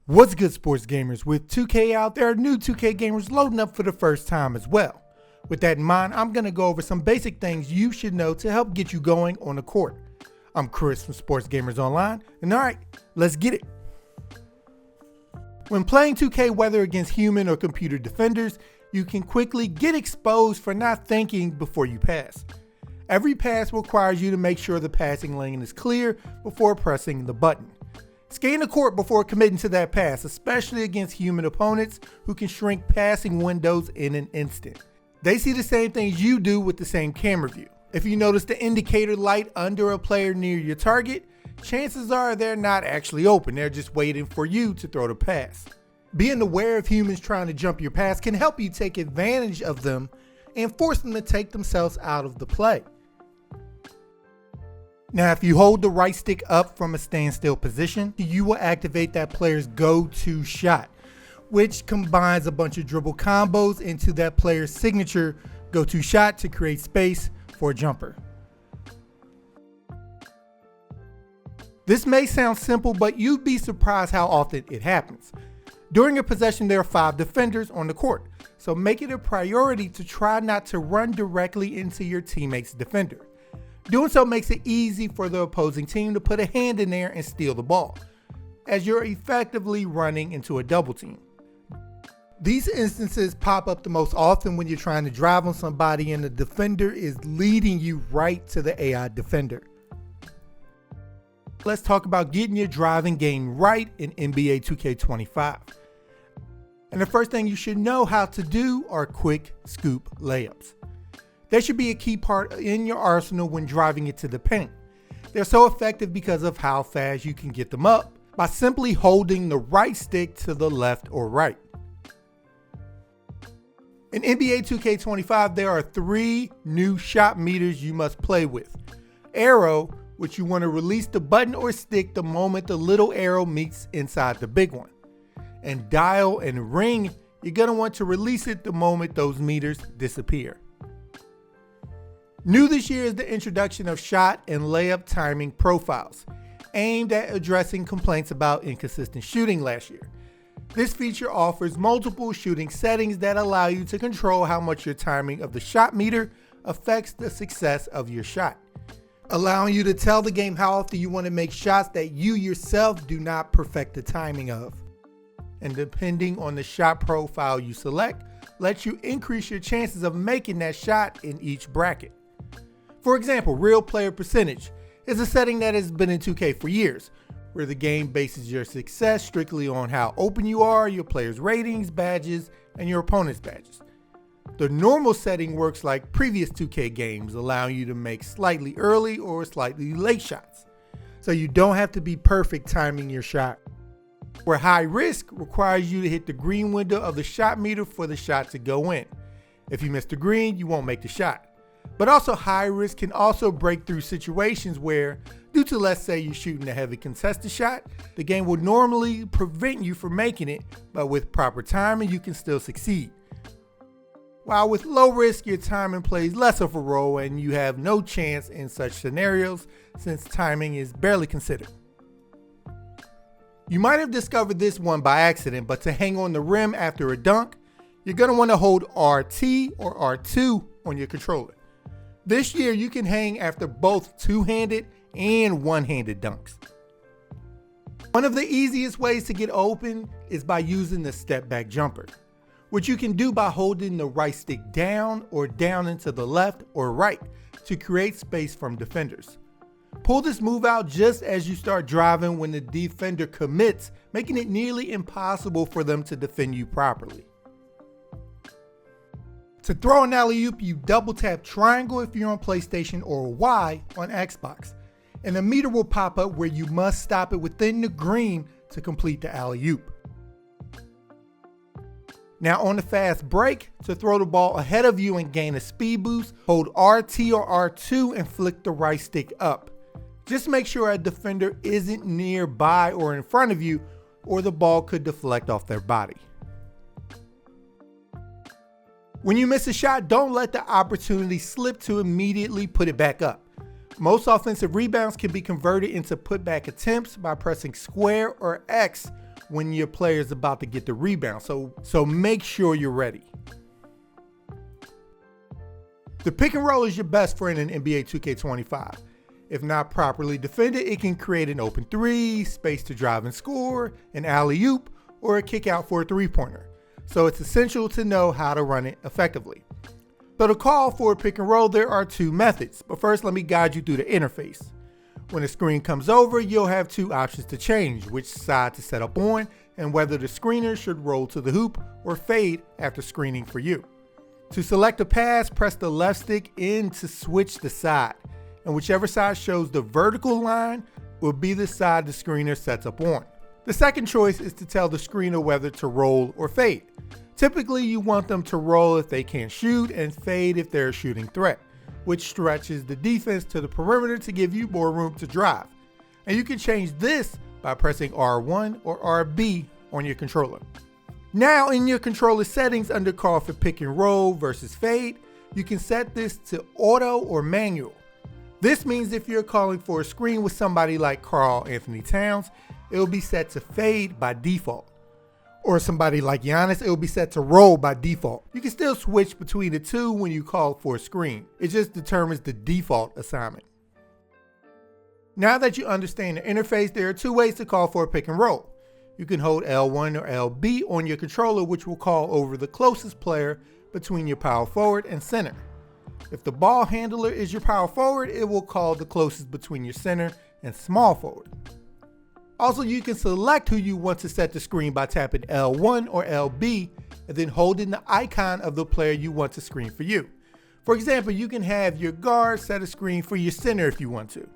What's good, sports gamers? With 2K out, there are new 2K gamers loading up for the first time as well. With that in mind, I'm going to go over some basic things you should know to help get you going on the court. I'm Chris from Sports Gamers Online, and alright, let's get it. When playing 2K, whether against human or computer defenders, you can quickly get exposed for not thinking before you pass. Every pass requires you to make sure the passing lane is clear before pressing the button. Scan the court before committing to that pass, especially against human opponents who can shrink passing windows in an instant. They see the same things you do with the same camera view. If you notice the indicator light under a player near your target, chances are they're not actually open, they're just waiting for you to throw the pass. Being aware of humans trying to jump your pass can help you take advantage of them and force them to take themselves out of the play. Now, if you hold the right stick up from a standstill position, you will activate that player's go-to shot, which combines a bunch of dribble combos into that player's signature go-to shot to create space for a jumper. This may sound simple, but you'd be surprised how often it happens. During a possession, there are 5 defenders on the court, so make it a priority to try not to run directly into your teammate's defender. Doing so makes it easy for the opposing team to put a hand in there and steal the ball, as you're effectively running into a double team. These instances pop up the most often when you're trying to drive on somebody and the defender is leading you right to the AI defender. Let's talk about getting your driving game right in NBA 2K25. And the first thing you should know how to do are quick scoop layups. They should be a key part in your arsenal when driving it to the paint. They're so effective because of how fast you can get them up by simply holding the right stick to the left or right. In NBA 2K25, there are 3 new shot meters you must play with. Arrow, which you want to release the button or stick the moment the little arrow meets inside the big one. And dial and ring, you're going to want to release it the moment those meters disappear. New this year is the introduction of shot and layup timing profiles, aimed at addressing complaints about inconsistent shooting last year. This feature offers multiple shooting settings that allow you to control how much your timing of the shot meter affects the success of your shot, allowing you to tell the game how often you want to make shots that you yourself do not perfect the timing of. And depending on the shot profile you select, lets you increase your chances of making that shot in each bracket. For example, real player percentage is a setting that has been in 2K for years, where the game bases your success strictly on how open you are, your players' ratings, badges, and your opponent's badges. The normal setting works like previous 2K games, allowing you to make slightly early or slightly late shots, so you don't have to be perfect timing your shot. Where high risk requires you to hit the green window of the shot meter for the shot to go in. If you miss the green, you won't make the shot. But also high risk can also break through situations where, due to let's say you're shooting a heavy contested shot, the game will normally prevent you from making it, but with proper timing you can still succeed. While with low risk, your timing plays less of a role and you have no chance in such scenarios since timing is barely considered. You might have discovered this one by accident, but to hang on the rim after a dunk, you're going to want to hold RT or R2 on your controller. This year you can hang after both two-handed and one-handed dunks. One of the easiest ways to get open is by using the step back jumper, which you can do by holding the right stick down or down into the left or right to create space from defenders. Pull this move out just as you start driving when the defender commits, making it nearly impossible for them to defend you properly. To throw an alley-oop, you double tap triangle if you're on PlayStation or Y on Xbox, and a meter will pop up where you must stop it within the green to complete the alley-oop. Now on the fast break, to throw the ball ahead of you and gain a speed boost, hold RT or R2 and flick the right stick up. Just make sure a defender isn't nearby or in front of you, or the ball could deflect off their body. When you miss a shot, don't let the opportunity slip to immediately put it back up. Most offensive rebounds can be converted into putback attempts by pressing square or X when your player is about to get the rebound, so make sure you're ready. The pick and roll is your best friend in NBA 2K25. If not properly defended, it can create an open three, space to drive and score, an alley-oop, or a kick out for a three-pointer. So it's essential to know how to run it effectively. So to call for a pick and roll, there are two methods, but first let me guide you through the interface. When a screen comes over, you'll have two options to change, which side to set up on, and whether the screener should roll to the hoop or fade after screening for you. To select a pass, press the left stick in to switch the side, and whichever side shows the vertical line will be the side the screener sets up on. The second choice is to tell the screener whether to roll or fade. Typically, you want them to roll if they can't shoot and fade if they're a shooting threat, which stretches the defense to the perimeter to give you more room to drive. And you can change this by pressing R1 or RB on your controller. Now in your controller settings under call for pick and roll versus fade, you can set this to auto or manual. This means if you're calling for a screen with somebody like Karl Anthony Towns, it will be set to fade by default. Or somebody like Giannis, it will be set to roll by default. You can still switch between the two when you call for a screen. It just determines the default assignment. Now that you understand the interface, there are two ways to call for a pick and roll. You can hold L1 or LB on your controller, which will call over the closest player between your power forward and center. If the ball handler is your power forward, it will call the closest between your center and small forward. Also, you can select who you want to set the screen by tapping L1 or LB and then holding the icon of the player you want to screen for you. For example, you can have your guard set a screen for your center if you want to.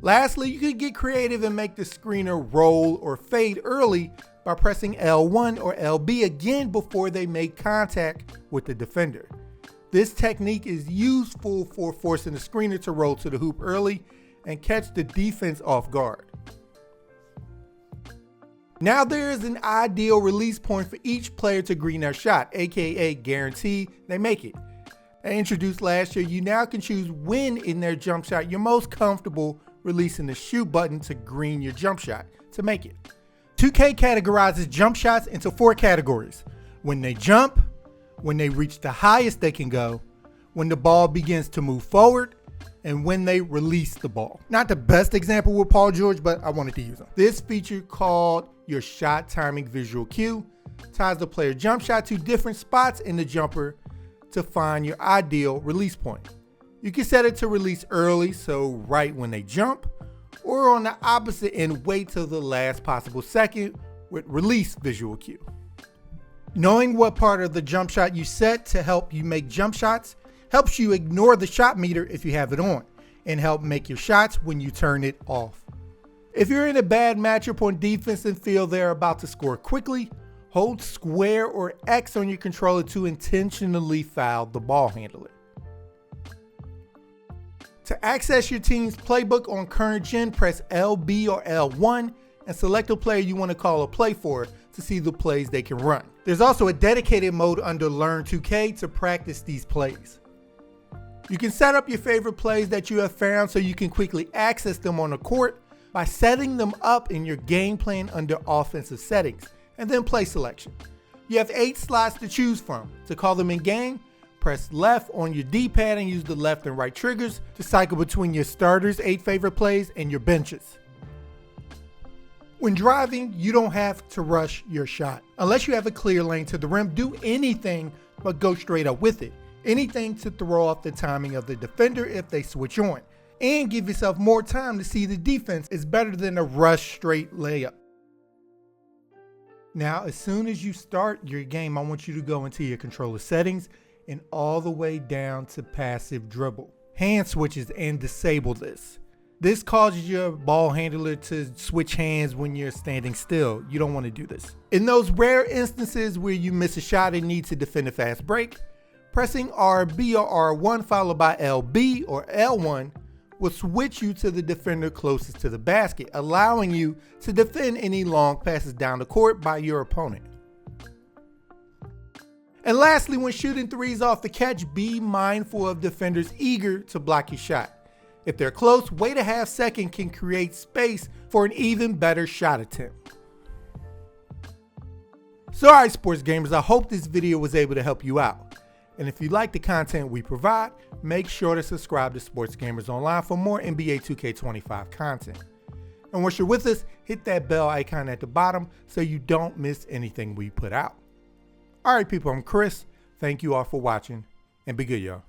Lastly, you can get creative and make the screener roll or fade early by pressing L1 or LB again before they make contact with the defender. This technique is useful for forcing the screener to roll to the hoop early and catch the defense off guard. Now there is an ideal release point for each player to green their shot, aka guarantee they make it. As introduced last year, you now can choose when in their jump shot you're most comfortable releasing the shoot button to green your jump shot to make it. 2K categorizes jump shots into 4 categories: when they jump, when they reach the highest they can go, when the ball begins to move forward, and when they release the ball. Not the best example with Paul George, but I wanted to use them. This feature, called your shot timing visual cue, ties the player jump shot to different spots in the jumper to find your ideal release point. You can set it to release early, so right when they jump, or on the opposite end, wait till the last possible second with release visual cue. Knowing what part of the jump shot you set to help you make jump shots helps you ignore the shot meter if you have it on, and help make your shots when you turn it off. If you're in a bad matchup on defense and feel they're about to score quickly, hold square or X on your controller to intentionally foul the ball handler. To access your team's playbook on current gen, press LB or L1 and select a player you want to call a play for to see the plays they can run. There's also a dedicated mode under Learn 2K to practice these plays. You can set up your favorite plays that you have found so you can quickly access them on the court by setting them up in your game plan under offensive settings and then play selection. You have 8 slots to choose from. To call them in game, press left on your D-pad and use the left and right triggers to cycle between your starters' 8 favorite plays and your benches. When driving, you don't have to rush your shot. Unless you have a clear lane to the rim, do anything but go straight up with it. Anything to throw off the timing of the defender if they switch on. And give yourself more time to see the defense is better than a rush straight layup. Now, as soon as you start your game, I want you to go into your controller settings and all the way down to passive dribble. Hand switches and disable this. This causes your ball handler to switch hands when you're standing still. You don't want to do this. In those rare instances where you miss a shot and need to defend a fast break, pressing RB or R1 followed by LB or L1 will switch you to the defender closest to the basket, allowing you to defend any long passes down the court by your opponent. And lastly, when shooting threes off the catch, be mindful of defenders eager to block your shot. If they're close, wait a half second can create space for an even better shot attempt. So alright sports gamers, I hope this video was able to help you out. And if you like the content we provide, make sure to subscribe to Sports Gamers Online for more NBA 2K25 content. And once you're with us, hit that bell icon at the bottom so you don't miss anything we put out. Alright people, I'm Chris. Thank you all for watching, and be good y'all.